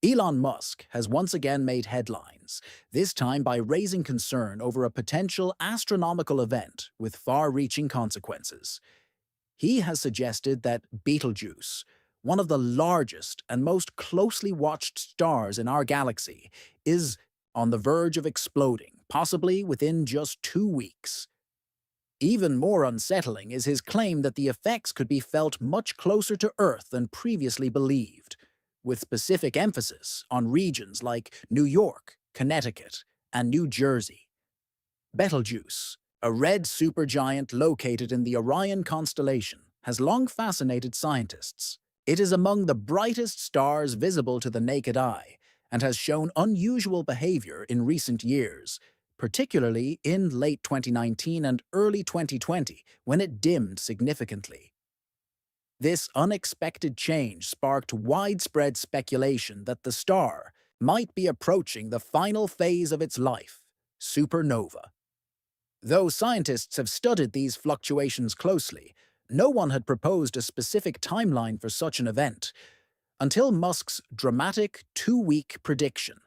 Elon Musk has once again made headlines, this time by raising concern over a potential astronomical event with far-reaching consequences. He has suggested that Betelgeuse, one of the largest and most closely watched stars in our galaxy, is on the verge of exploding, possibly within just 2 weeks. Even more unsettling is his claim that the effects could be felt much closer to Earth than previously believed, with specific emphasis on regions like New York, Connecticut, and New Jersey. Betelgeuse, a red supergiant located in the Orion constellation, has long fascinated scientists. It is among the brightest stars visible to the naked eye and has shown unusual behavior in recent years, particularly in late 2019 and early 2020 when it dimmed significantly. This unexpected change sparked widespread speculation that the star might be approaching the final phase of its life, supernova. Though scientists have studied these fluctuations closely, no one had proposed a specific timeline for such an event until Musk's dramatic 2-week prediction.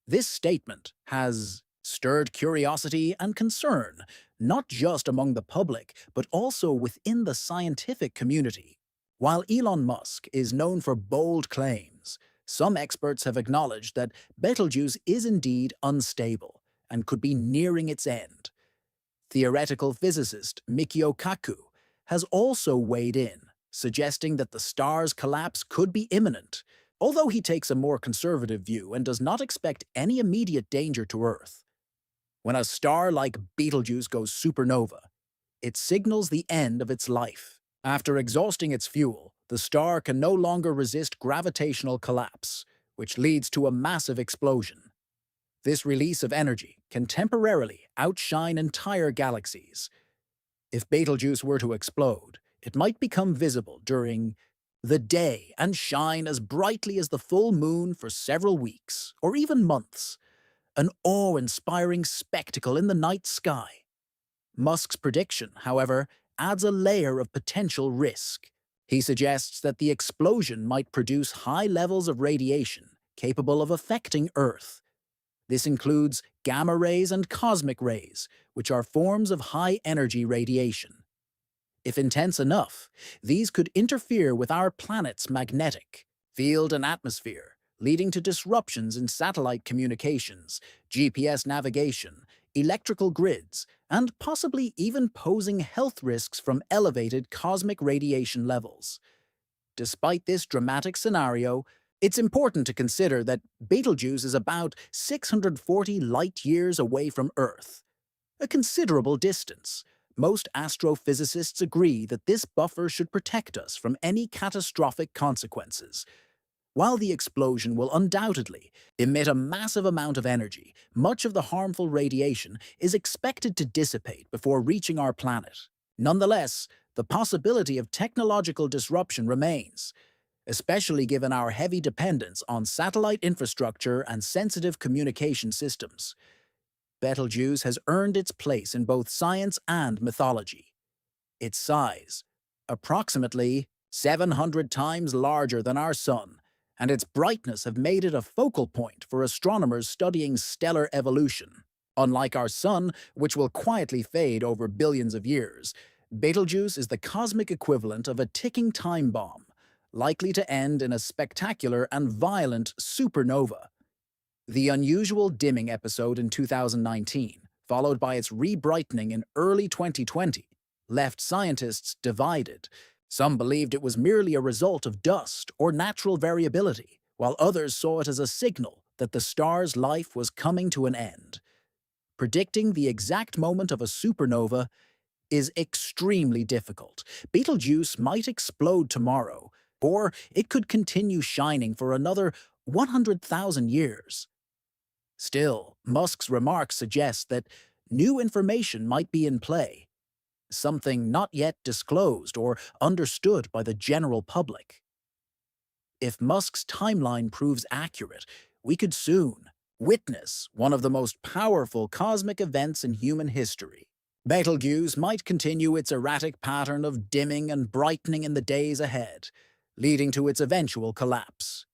This statement has stirred curiosity and concern, not just among the public, but also within the scientific community. While Elon Musk is known for bold claims, some experts have acknowledged that Betelgeuse is indeed unstable and could be nearing its end. Theoretical physicist Mikio Kaku has also weighed in, suggesting that the star's collapse could be imminent, although he takes a more conservative view and does not expect any immediate danger to Earth. When a star like Betelgeuse goes supernova, it signals the end of its life. After exhausting its fuel, the star can no longer resist gravitational collapse, which leads to a massive explosion. This release of energy can temporarily outshine entire galaxies. If Betelgeuse were to explode, it might become visible during the day and shine as brightly as the full moon for several weeks, or even months, an awe-inspiring spectacle in the night sky. Musk's prediction, however, adds a layer of potential risk. He suggests that the explosion might produce high levels of radiation capable of affecting Earth. This includes gamma rays and cosmic rays, which are forms of high-energy radiation. If intense enough, these could interfere with our planet's magnetic field and atmosphere, leading to disruptions in satellite communications, GPS navigation, electrical grids, and possibly even posing health risks from elevated cosmic radiation levels. Despite this dramatic scenario, it's important to consider that Betelgeuse is about 640 light-years away from Earth, a considerable distance. Most astrophysicists agree that this buffer should protect us from any catastrophic consequences. While the explosion will undoubtedly emit a massive amount of energy, much of the harmful radiation is expected to dissipate before reaching our planet. Nonetheless, the possibility of technological disruption remains, especially given our heavy dependence on satellite infrastructure and sensitive communication systems. Betelgeuse has earned its place in both science and mythology. Its size, approximately 700 times larger than our Sun, and its brightness have made it a focal point for astronomers studying stellar evolution. Unlike our Sun, which will quietly fade over billions of years, Betelgeuse is the cosmic equivalent of a ticking time bomb, likely to end in a spectacular and violent supernova. The unusual dimming episode in 2019, followed by its re-brightening in early 2020, left scientists divided. Some believed it was merely a result of dust or natural variability, while others saw it as a signal that the star's life was coming to an end. Predicting the exact moment of a supernova is extremely difficult. Betelgeuse might explode tomorrow, or it could continue shining for another 100,000 years. Still, Musk's remarks suggest that new information might be in play, something not yet disclosed or understood by the general public. If Musk's timeline proves accurate, we could soon witness one of the most powerful cosmic events in human history. Betelgeuse might continue its erratic pattern of dimming and brightening in the days ahead, leading to its eventual collapse.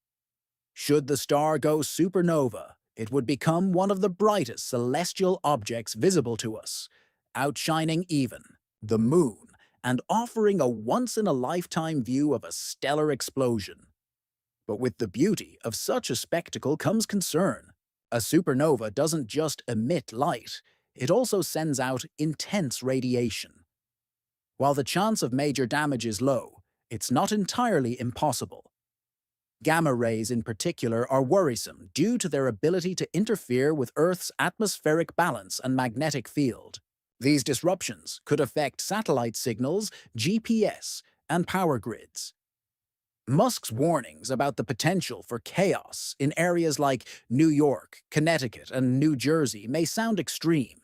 Should the star go supernova, it would become one of the brightest celestial objects visible to us, outshining even the moon and offering a once-in-a-lifetime view of a stellar explosion. But with the beauty of such a spectacle comes concern. A supernova doesn't just emit light, it also sends out intense radiation. While the chance of major damage is low, it's not entirely impossible. Gamma rays in particular are worrisome due to their ability to interfere with Earth's atmospheric balance and magnetic field. These disruptions could affect satellite signals, GPS, and power grids. Musk's warnings about the potential for chaos in areas like New York, Connecticut, and New Jersey may sound extreme,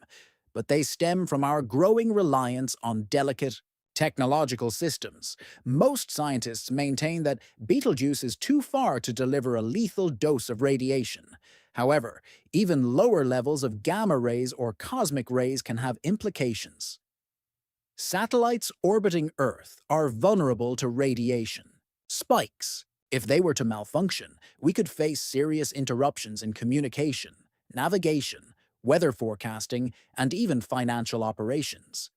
but they stem from our growing reliance on delicate, technological systems. Most scientists maintain that Betelgeuse is too far to deliver a lethal dose of radiation. However, even lower levels of gamma rays or cosmic rays can have implications. Satellites orbiting Earth are vulnerable to radiation. Spikes. If they were to malfunction, we could face serious interruptions in communication, navigation, weather forecasting, and even financial operations.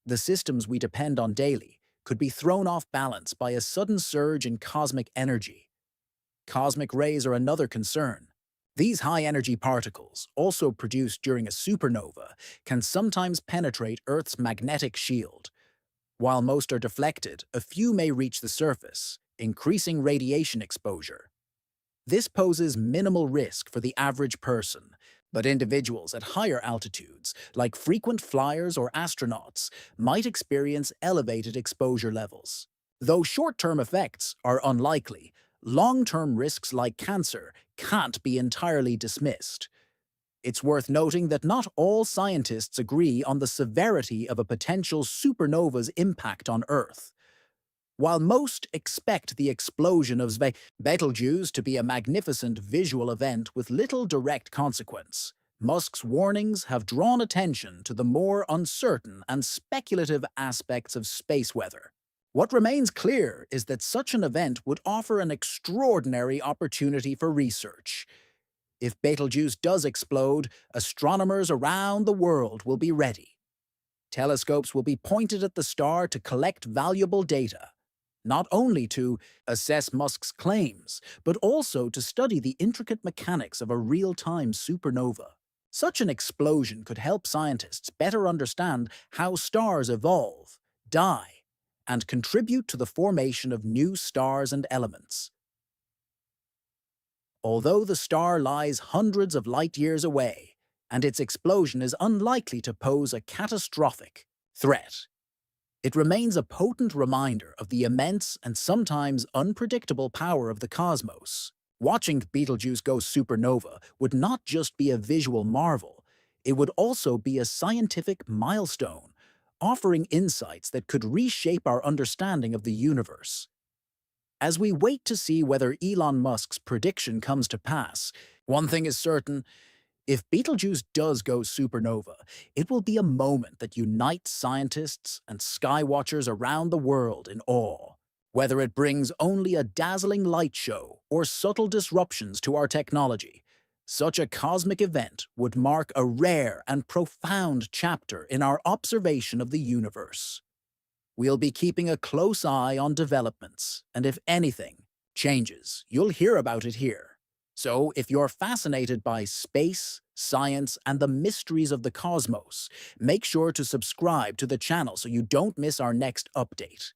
The systems we depend on daily could be thrown off balance by a sudden surge in cosmic energy. Cosmic rays are another concern. These high-energy particles, also produced during a supernova, can sometimes penetrate Earth's magnetic shield. While most are deflected, a few may reach the surface, increasing radiation exposure. This poses minimal risk for the average person, but individuals at higher altitudes, like frequent flyers or astronauts, might experience elevated exposure levels. Though short-term effects are unlikely, long-term risks like cancer can't be entirely dismissed. It's worth noting that not all scientists agree on the severity of a potential supernova's impact on Earth. While most expect the explosion of Betelgeuse to be a magnificent visual event with little direct consequence, Musk's warnings have drawn attention to the more uncertain and speculative aspects of space weather. What remains clear is that such an event would offer an extraordinary opportunity for research. If Betelgeuse does explode, astronomers around the world will be ready. Telescopes will be pointed at the star to collect valuable data, not only to assess Musk's claims, but also to study the intricate mechanics of a real-time supernova. Such an explosion could help scientists better understand how stars evolve, die, and contribute to the formation of new stars and elements. Although the star lies hundreds of light-years away, and its explosion is unlikely to pose a catastrophic threat, it remains a potent reminder of the immense and sometimes unpredictable power of the cosmos. Watching Betelgeuse go supernova would not just be a visual marvel, it would also be a scientific milestone, offering insights that could reshape our understanding of the universe. As we wait to see whether Elon Musk's prediction comes to pass, one thing is certain: if Betelgeuse does go supernova, it will be a moment that unites scientists and skywatchers around the world in awe. Whether it brings only a dazzling light show or subtle disruptions to our technology, such a cosmic event would mark a rare and profound chapter in our observation of the universe. We'll be keeping a close eye on developments, and if anything changes, you'll hear about it here. So, if you're fascinated by space, science, and the mysteries of the cosmos, make sure to subscribe to the channel so you don't miss our next update.